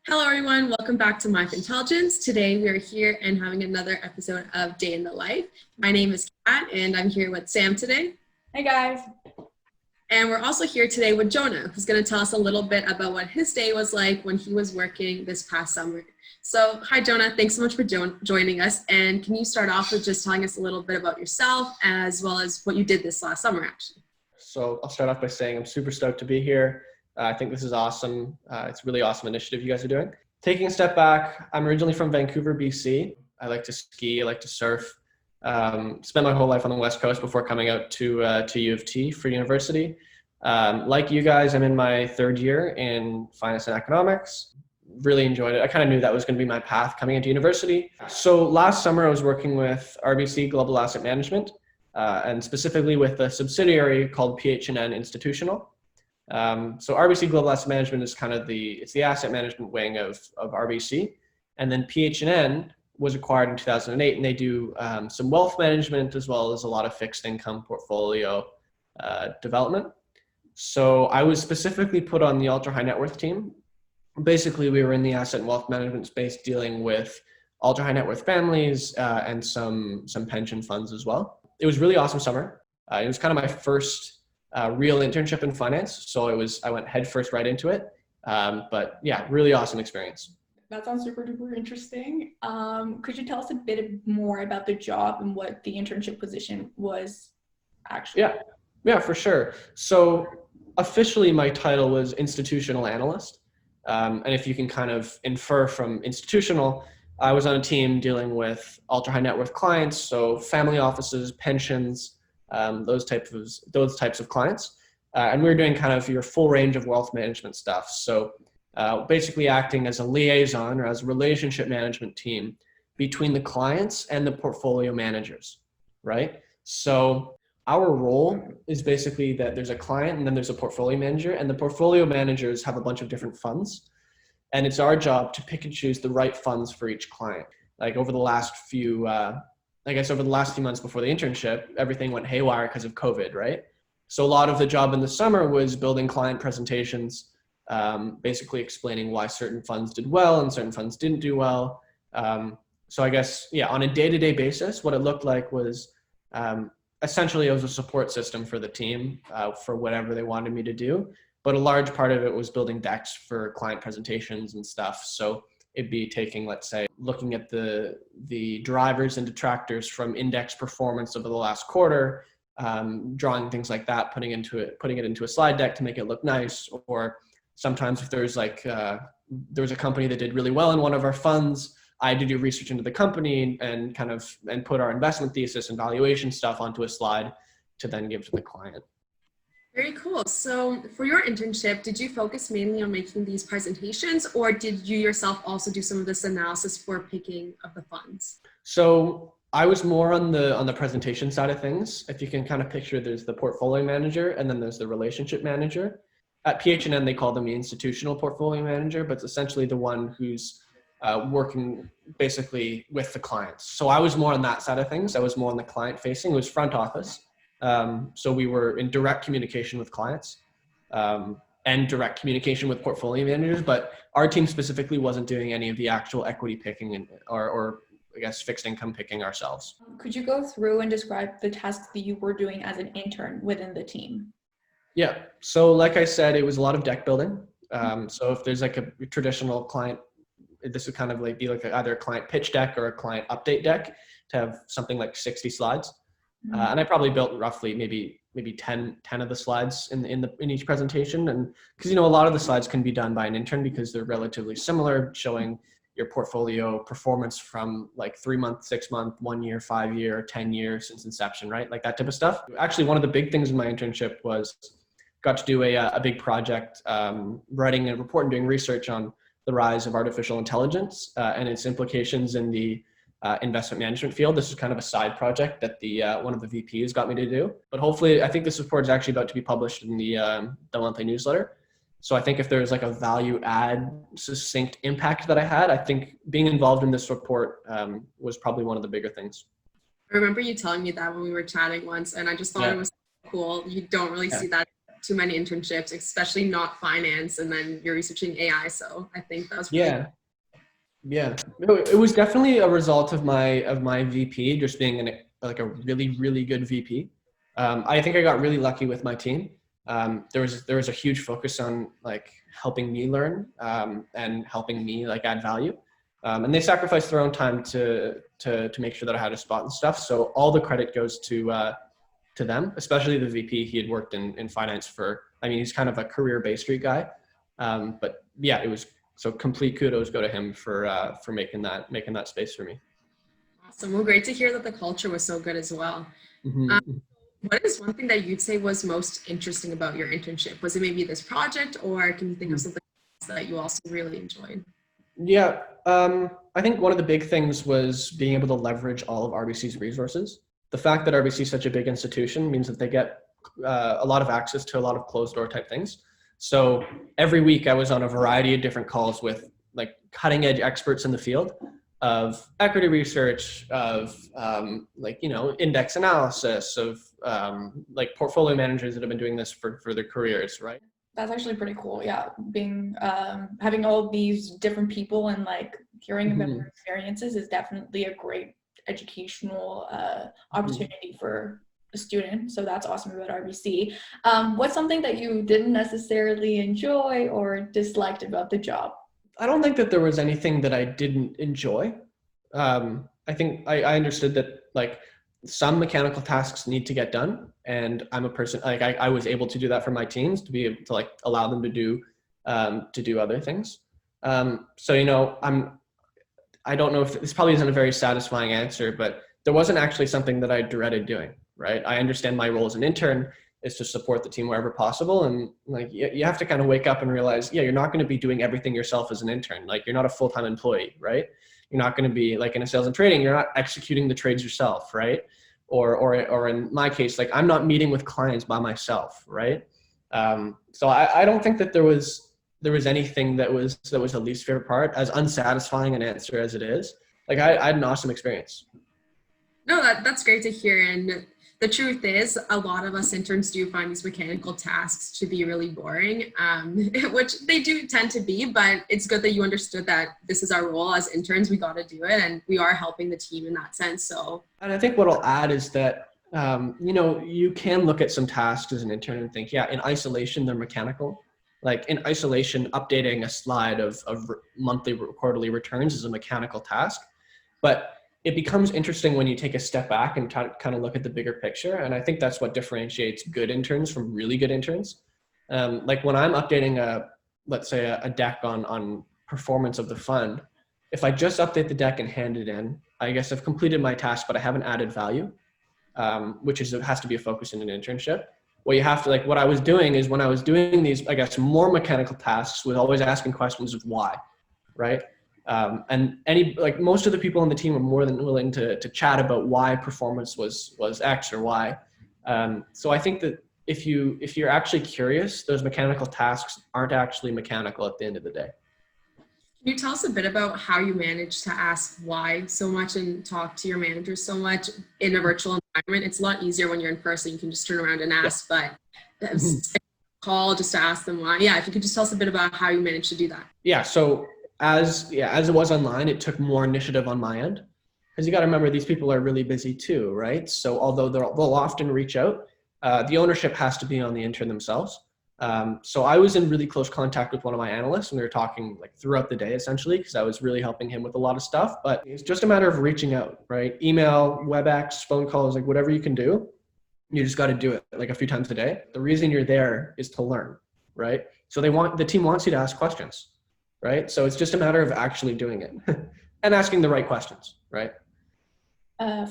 Hello everyone, welcome back to Market Intelligence. Today we are here and having another episode of Day in the Life. My name is Kat and I'm here with Sam today. Hey guys. And we're also here today with Jonah, who's going to tell us a little bit about what his day was like when he was working this past summer. So hi Jonah, thanks so much for joining us. And can you start off with just telling us a little bit about yourself as well as what you did this last summer actually? So I'll start off by saying I'm super stoked to be here. I think this is awesome. It's a really awesome initiative you guys are doing. Taking a step back, I'm originally from Vancouver, BC. I like to ski, I like to surf. Spent my whole life on the West Coast before coming out to U of T for university. Like you guys, I'm in my third year in finance and economics. Really enjoyed it. I kind of knew that was going to be my path coming into university. So last summer I was working with RBC Global Asset Management and specifically with a subsidiary called PH&N Institutional. So RBC Global Asset Management is kind of the asset management wing of RBC. And then PH&N was acquired in 2008 and they do some wealth management as well as a lot of fixed income portfolio development. So I was specifically put on the ultra high net worth team. Basically, we were in the asset and wealth management space dealing with ultra high net worth families and some pension funds as well. It was really awesome summer. It was kind of my first real internship in finance. So I went headfirst right into it. But yeah, really awesome experience. That sounds super duper interesting. Could you tell us a bit more about the job and what the internship position was actually? Yeah, for sure. So officially my title was institutional analyst. And if you can kind of infer from institutional, I was on a team dealing with ultra high net worth clients. So family offices, pensions, those types of clients. And we were doing kind of your full range of wealth management stuff. So basically acting as a liaison or as a relationship management team between the clients and the portfolio managers, right? So our role is basically that there's a client and then there's a portfolio manager, and the portfolio managers have a bunch of different funds. And it's our job to pick and choose the right funds for each client. Like over the last few months before the internship, everything went haywire because of COVID, right? So a lot of the job in the summer was building client presentations, basically explaining why certain funds did well and certain funds didn't do well. So I guess, on a day-to-day basis, what it looked like was essentially it was a support system for the team for whatever they wanted me to do. But a large part of it was building decks for client presentations and stuff. So it'd be taking, let's say, looking at the drivers and detractors from index performance over the last quarter, drawing things like that, putting it into a slide deck to make it look nice. Or sometimes if there's there was a company that did really well in one of our funds, I had to do research into the company and put our investment thesis and valuation stuff onto a slide to then give to the client. Very cool. So for your internship, did you focus mainly on making these presentations or did you yourself also do some of this analysis for picking of the funds? So I was more on the presentation side of things. If you can kind of picture, there's the portfolio manager and then there's the relationship manager. At PH&N, they call them the institutional portfolio manager, but it's essentially the one who's working basically with the clients. So I was more on that side of things. I was more on the client facing. It was front office. So we were in direct communication with clients and direct communication with portfolio managers, but our team specifically wasn't doing any of the actual equity picking or I guess fixed income picking ourselves. Could you go through and describe the tasks that you were doing as an intern within the team? Yeah. So like I said, it was a lot of deck building. So if there's like a traditional client, this would kind of be like either a client pitch deck or a client update deck to have something like 60 slides. And I probably built roughly maybe 10 of the slides in each presentation. And because, a lot of the slides can be done by an intern because they're relatively similar, showing your portfolio performance from like 3 month, 6 month, 1 year, 5 year, 10 years since inception, right? Like that type of stuff. Actually, one of the big things in my internship was got to do a big project, writing a report and doing research on the rise of artificial intelligence and its implications in the investment management field. This is kind of a side project that one of the VPs got me to do. But hopefully, I think this report is actually about to be published in the monthly newsletter. So I think if there's like a value add, succinct impact that I had, I think being involved in this report was probably one of the bigger things. I remember you telling me that when we were chatting once, and I just thought it was cool. You don't really see that too many internships, especially not finance, and then you're researching AI. So I think that was Yeah. Yeah, it was definitely a result of my VP just being like a really, really good VP. I think I got really lucky with my team. There was a huge focus on like helping me learn and helping me like add value. And they sacrificed their own time to make sure that I had a spot and stuff. So all the credit goes to them, especially the VP. He had worked in finance I mean, he's kind of a career Bay Street guy. But yeah, it was, so complete kudos go to him for making that space for me. awesome. Well, great to hear that the culture was so good as well. Mm-hmm. What is one thing that you'd say was most interesting about your internship? Was it maybe this project, or can you think of something else that you also really enjoyed? Yeah, I think one of the big things was being able to leverage all of RBC's resources. The fact that RBC is such a big institution means that they get a lot of access to a lot of closed door type things. So every week I was on a variety of different calls with like cutting edge experts in the field of equity research, of index analysis, of like portfolio managers that have been doing this for their careers, right? That's actually pretty cool. Yeah, being having all these different people and like hearing about their experiences is definitely a great educational opportunity for a student. So that's awesome about RBC. What's something that you didn't necessarily enjoy or disliked about the job? I don't think that there was anything that I didn't enjoy. I think I understood that like some mechanical tasks need to get done, and I'm a person like I was able to do that for my teams to be able to like allow them to do other things. So I don't know if this probably isn't a very satisfying answer, but there wasn't actually something that I dreaded doing. Right? I understand my role as an intern is to support the team wherever possible, and like you have to kind of wake up and realize, yeah, you're not going to be doing everything yourself as an intern. Like you're not a full-time employee, right? You're not going to be like in a sales and trading, you're not executing the trades yourself, right? Or in my case, like I'm not meeting with clients by myself, right? So I don't think that there was anything that was the least favorite part, as unsatisfying an answer as it is. Like I had an awesome experience. No, that's great to hear. And the truth is, a lot of us interns do find these mechanical tasks to be really boring, which they do tend to be, but it's good that you understood that this is our role as interns. We got to do it, and we are helping the team in that sense. So, and I think what I'll add is that, you can look at some tasks as an intern and think, yeah, in isolation, they're mechanical. Like in isolation, updating a slide of monthly, quarterly returns is a mechanical task, but it becomes interesting when you take a step back and kind of look at the bigger picture. And I think that's what differentiates good interns from really good interns. Like when I'm updating let's say a deck on performance of the fund, if I just update the deck and hand it in, I guess I've completed my task, but I haven't added value, which has to be a focus in an internship. What you have to what I was doing is when I was doing these, I guess, more mechanical tasks, was always asking questions of why, right? And most of the people on the team are more than willing to chat about why performance was X or Y. So I think that if you're actually curious, those mechanical tasks aren't actually mechanical at the end of the day. Can you tell us a bit about how you manage to ask why so much and talk to your managers so much in a virtual environment? It's a lot easier when you're in person. You can just turn around and ask, but call just to ask them why. Yeah, if you could just tell us a bit about how you managed to do that. Yeah, so as it was online, it took more initiative on my end, because you got to remember these people are really busy too, right? So although they'll often reach out, the ownership has to be on the intern themselves. So I was in really close contact with one of my analysts, and we were talking like throughout the day essentially, because I was really helping him with a lot of stuff. But it's just a matter of reaching out, right? Email, WebEx, phone calls, like whatever you can do. You just got to do it like a few times a day. The reason you're there is to learn, right? So the team wants you to ask questions. Right? So it's just a matter of actually doing it and asking the right questions, right?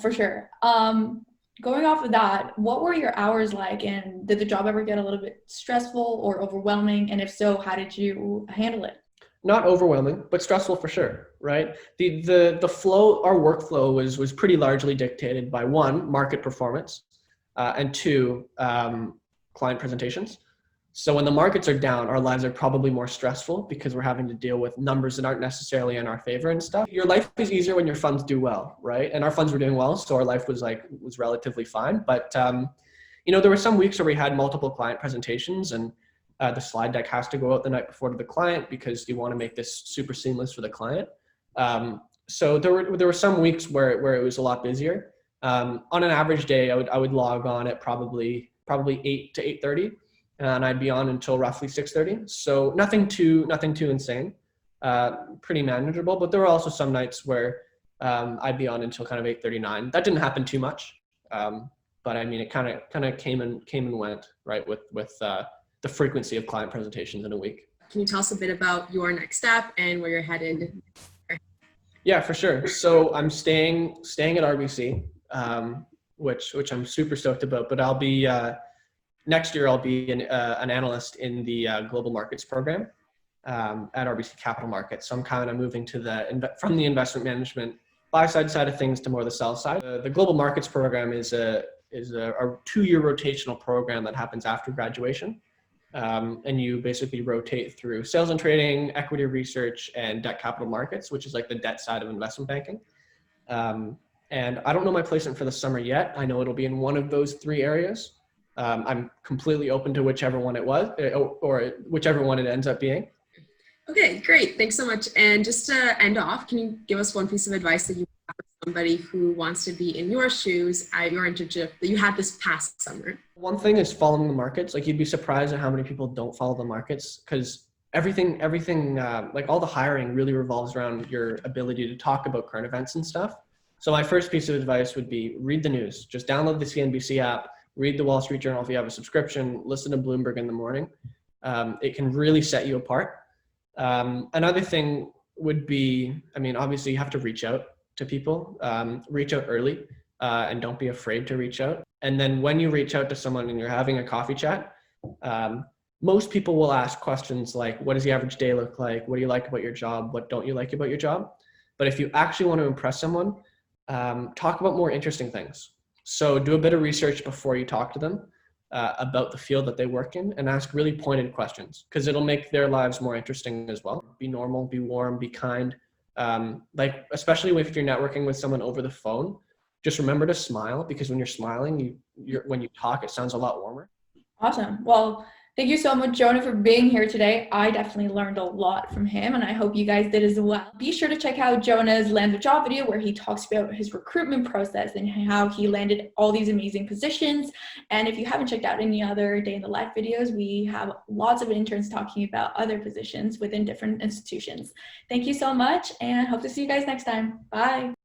For sure. Going off of that, what were your hours like, and did the job ever get a little bit stressful or overwhelming? And if so, how did you handle it? Not overwhelming, but stressful for sure, right? The flow, our workflow was pretty largely dictated by one, market performance, and two, client presentations. So when the markets are down, our lives are probably more stressful because we're having to deal with numbers that aren't necessarily in our favor and stuff. Your life is easier when your funds do well, right? And our funds were doing well, so our life was relatively fine. But there were some weeks where we had multiple client presentations, and the slide deck has to go out the night before to the client because you want to make this super seamless for the client. So there were some weeks where it was a lot busier. On an average day, I would log on at probably 8 to 8:30, and I'd be on until roughly 6:30. So nothing too insane, pretty manageable. But there were also some nights where I'd be on until kind of 8:39. That didn't happen too much, but I mean it kind of came and went, right, with the frequency of client presentations in a week. Can you tell us a bit about your next step and where you're headed? Yeah, for sure. So I'm staying at RBC, which I'm super stoked about. But I'll be next year. I'll be an analyst in the global markets program at RBC Capital Markets. So I'm kind of moving to from the investment management buy side of things to more the sell side. The global markets program is a 2-year rotational program that happens after graduation. And you basically rotate through sales and trading, equity research, and debt capital markets, which is like the debt side of investment banking. And I don't know my placement for the summer yet. I know it'll be in one of those 3 areas. I'm completely open to whichever one it was, or whichever one it ends up being. Okay, great. Thanks so much. And just to end off, can you give us one piece of advice that you have for somebody who wants to be in your shoes at your internship that you had this past summer? One thing is following the markets. Like, you'd be surprised at how many people don't follow the markets, because everything, like all the hiring really revolves around your ability to talk about current events and stuff. So my first piece of advice would be read the news. Just download the CNBC app, read the Wall Street Journal if you have a subscription, listen to Bloomberg in the morning. It can really set you apart. Another thing would be, I mean, obviously you have to reach out to people, reach out early, and don't be afraid to reach out. And then when you reach out to someone and you're having a coffee chat, most people will ask questions like, what does the average day look like? What do you like about your job? What don't you like about your job? But if you actually want to impress someone, talk about more interesting things. So do a bit of research before you talk to them about the field that they work in, and ask really pointed questions, because it'll make their lives more interesting as well. Be normal, be warm, be kind. Like, especially if you're networking with someone over the phone, just remember to smile, because when you're smiling, when you talk, it sounds a lot warmer. Awesome. Well, thank you so much, Jonah, for being here today. I definitely learned a lot from him, and I hope you guys did as well. Be sure to check out Jonah's Land the Job video, where he talks about his recruitment process and how he landed all these amazing positions. And if you haven't checked out any other Day in the Life videos, we have lots of interns talking about other positions within different institutions. Thank you so much, and hope to see you guys next time. Bye.